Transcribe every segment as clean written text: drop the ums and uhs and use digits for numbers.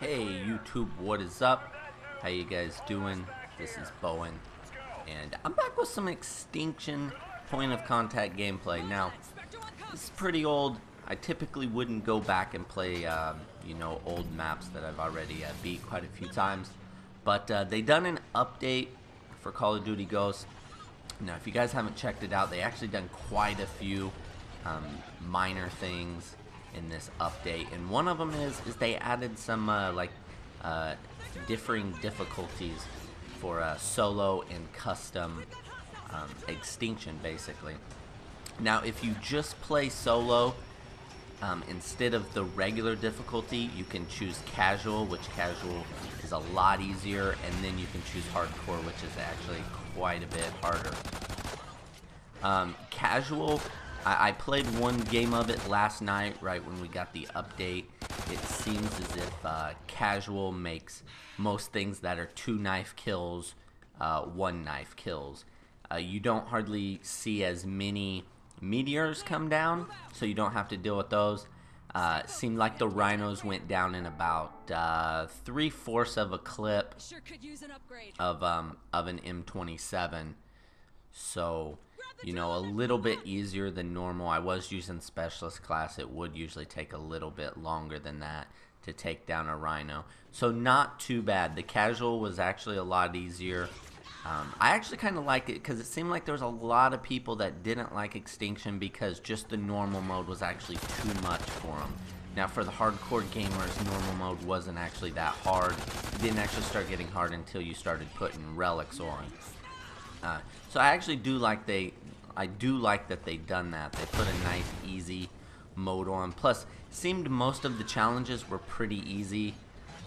Hey YouTube, what is up? How you guys doing? This is Bowen, and I'm back with some Extinction point of contact gameplay. Now, this is pretty old. I typically wouldn't go back and play, old maps that I've already beat quite a few times. But they done an update for Call of Duty Ghosts. Now, if you guys haven't checked it out, they actually done quite a few minor things in this update, and one of them is they added some differing difficulties for solo and custom Extinction, basically. Now, if you just play solo, instead of the regular difficulty, you can choose casual, which casual is a lot easier, and then you can choose hardcore, which is actually quite a bit harder. Casual, I played one game of it last night, right when we got the update. It seems as if casual makes most things that are 2 knife kills, 1 knife kills. You don't hardly see as many meteors come down, so you don't have to deal with those. It seemed like the rhinos went down in about 3/4 of a clip of an M27. So, you know, a little bit easier than normal. I was using specialist class. It would usually take a little bit longer than that to take down a rhino. So not too bad. The casual was actually a lot easier. I actually kind of liked it because it seemed like there was a lot of people that didn't like Extinction because just the normal mode was actually too much for them. Now, for the hardcore gamers, normal mode wasn't actually that hard. It didn't actually start getting hard until you started putting relics on. So I actually do like that they done that. They put a nice easy mode on. Plus, seemed most of the challenges were pretty easy.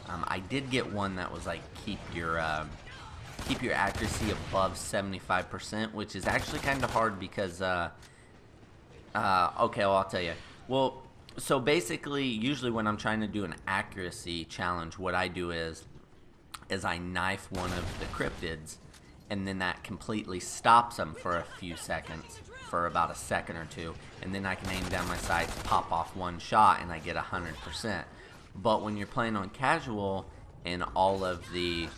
I did get one that was like keep your accuracy above 75%, which is actually kind of hard because okay, well, I'll tell you. Well, so basically, usually when I'm trying to do an accuracy challenge, what I do is I knife one of the cryptids, and then that completely stops them for a few seconds, for about a second or two, and then I can aim down my sights, pop off one shot, and I get 100%. But when you're playing on casual and all of the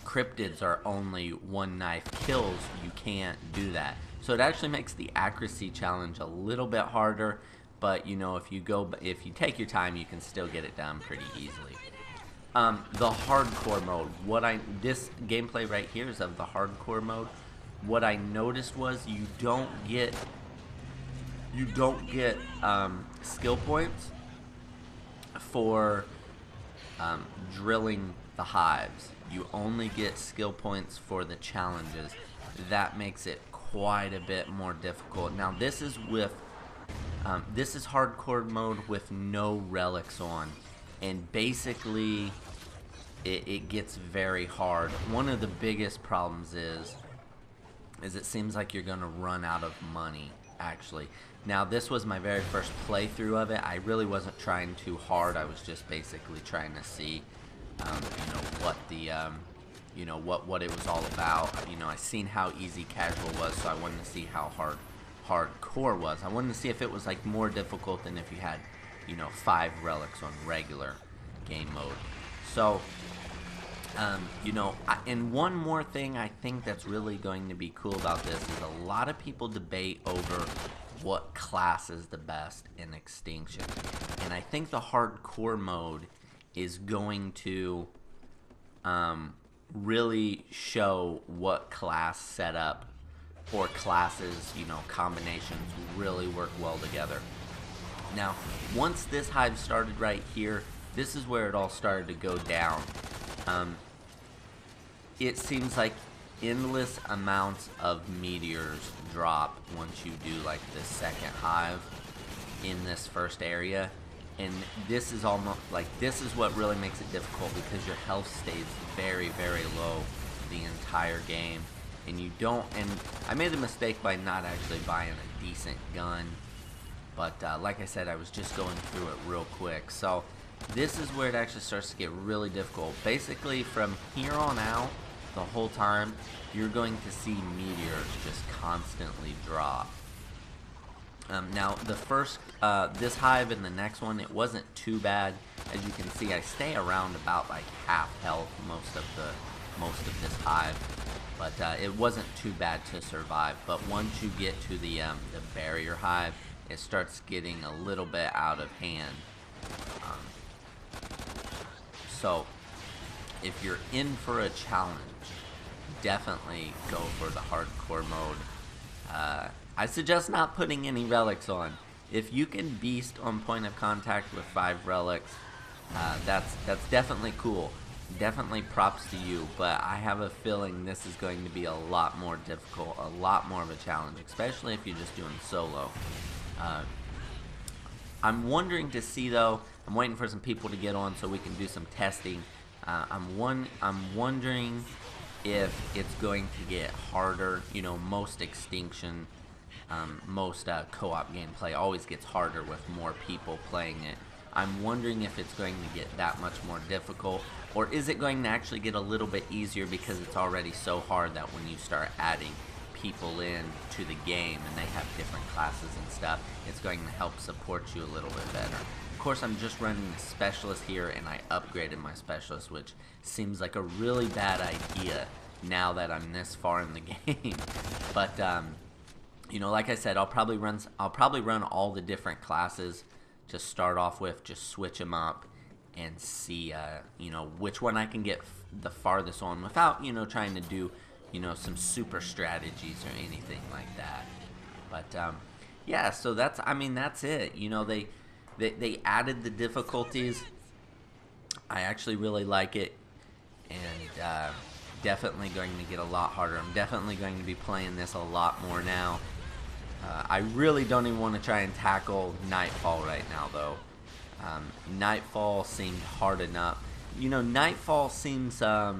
cryptids are only 1 knife kills, you can't do that. So it actually makes the accuracy challenge a little bit harder, but you know, if you take your time, you can still get it done pretty easily. The hardcore mode. This gameplay right here is of the hardcore mode. What I noticed was you don't get skill points for drilling the hives. You only get skill points for the challenges. That makes it quite a bit more difficult. Now this is hardcore mode with no relics on. And basically, it gets very hard. One of the biggest problems is it seems like you're going to run out of money, actually. Now, this was my very first playthrough of it. I really wasn't trying too hard. I was just basically trying to see, what it was all about. You know, I seen how easy casual was, so I wanted to see how hardcore was. I wanted to see if it was like more difficult than if you had 5 relics on regular game mode. So, and one more thing I think that's really going to be cool about this is a lot of people debate over what class is the best in Extinction. And I think the hardcore mode is going to really show what class setup or classes, combinations really work well together. Now, once this hive started right here, this is where it all started to go down. It seems like endless amounts of meteors drop once you do like the second hive in this first area. And this is this is what really makes it difficult because your health stays very, very low the entire game. And I made the mistake by not actually buying a decent gun. But like I said, I was just going through it real quick. So this is where it actually starts to get really difficult. Basically, from here on out, the whole time, you're going to see meteors just constantly drop. Now the first, this hive and the next one, it wasn't too bad. As you can see, I stay around about like half health most of this hive, but it wasn't too bad to survive. But once you get to the barrier hive, it starts getting a little bit out of hand. So if you're in for a challenge, definitely go for the hardcore mode. I suggest not putting any relics on. If you can beast on point of contact with 5 relics, that's definitely cool. Definitely props to you, but I have a feeling this is going to be a lot more difficult, a lot more of a challenge, especially if you're just doing solo. I'm wondering to see though, I'm waiting for some people to get on so we can do some testing. I'm wondering if it's going to get harder. You know, most Extinction, most co-op gameplay always gets harder with more people playing it. I'm wondering if it's going to get that much more difficult, or is it going to actually get a little bit easier because it's already so hard that when you start adding people in to the game and they have different classes and stuff, it's going to help support you a little bit better. Of course, I'm just running a specialist here, and I upgraded my specialist, which seems like a really bad idea now that I'm this far in the game. But you know, like I said, I'll probably run all the different classes to start off with, just switch them up and see you know, which one I can get the farthest on without, you know, trying to do, you know, some super strategies or anything like that. But yeah, so that's it. You know, they added the difficulties. I actually really like it, and definitely going to get a lot harder. I'm definitely going to be playing this a lot more now. I really don't even want to try and tackle Nightfall right now, though. Nightfall seemed hard enough. You know, Nightfall seems, I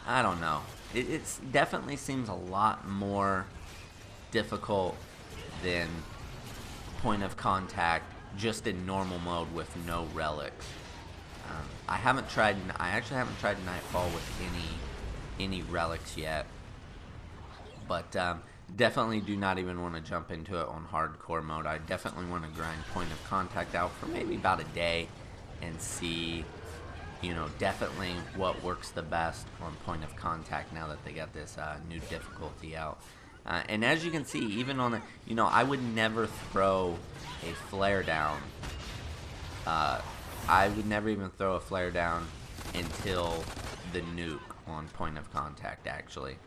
don't know. It definitely seems a lot more difficult than point of contact, just in normal mode with no relics. I actually haven't tried Nightfall with any relics yet, but definitely do not even want to jump into it on hardcore mode. I definitely want to grind point of contact out for maybe about a day and see, you know, definitely what works the best on point of contact now that they got this new difficulty out. And as you can see, even on the, you know, I would never throw a flare down. I would never even throw a flare down until the nuke on point of contact, actually.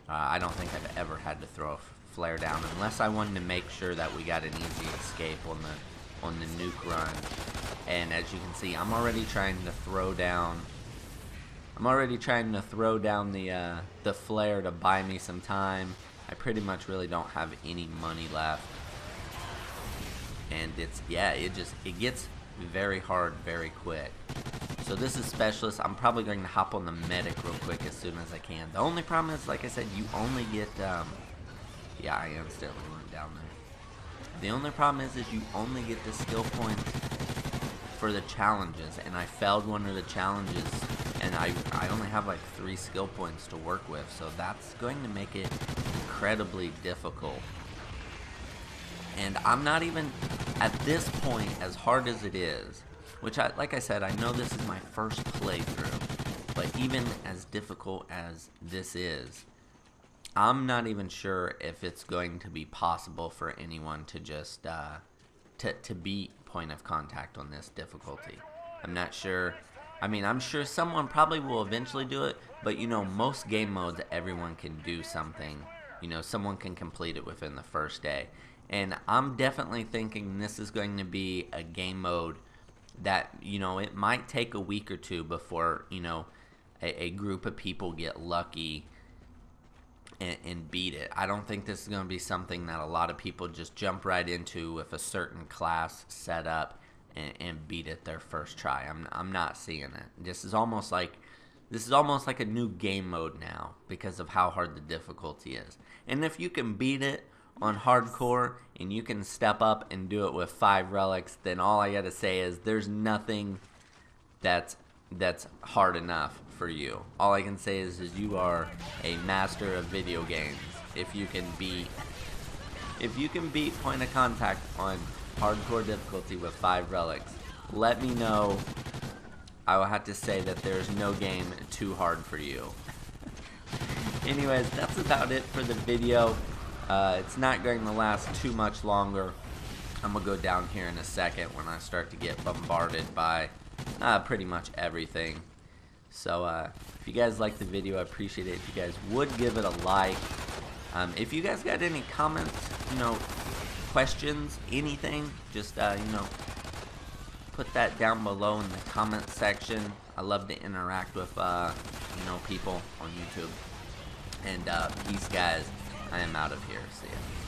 I don't think I've ever had to throw a flare down unless I wanted to make sure that we got an easy escape on the nuke run. And as you can see, I'm already trying to throw down the flare to buy me some time. I pretty much really don't have any money left. And it gets very hard very quick. So this is specialist. I'm probably going to hop on the medic real quick as soon as I can. The only problem is, like I said, you only get yeah, I instantly went down there. The only problem is you only get the skill points for the challenges, and I failed one of the challenges, and I only have like 3 skill points to work with, so that's going to make it incredibly difficult. And I'm not even, at this point, as hard as it is, which, like I said, I know this is my first playthrough, but even as difficult as this is, I'm not even sure if it's going to be possible for anyone to just, to beat point of contact on this difficulty. I'm not sure. I mean, I'm sure someone probably will eventually do it, but, you know, most game modes, everyone can do something. You know, someone can complete it within the first day. And I'm definitely thinking this is going to be a game mode that, you know, it might take a week or two before, you know, a group of people get lucky and beat it. I don't think this is going to be something that a lot of people just jump right into with a certain class set up and beat it their first try. I'm not seeing it. This is almost like a new game mode now because of how hard the difficulty is. And if you can beat it on hardcore and you can step up and do it with 5 relics, then all I gotta say is there's nothing that's hard enough for you. All I can say is you are a master of video games if you can beat If you can beat point of contact on hardcore difficulty with 5 relics, let me know. I will have to say that there's no game too hard for you. Anyways, that's about it for the video. It's not going to last too much longer. I'm going to go down here in a second when I start to get bombarded by pretty much everything. So if you guys like the video, I appreciate it if you guys would give it a like. If you guys got any comments, questions, anything, just put that down below in the comment section. I love to interact with people on YouTube. And peace, guys. I am out of here. See ya.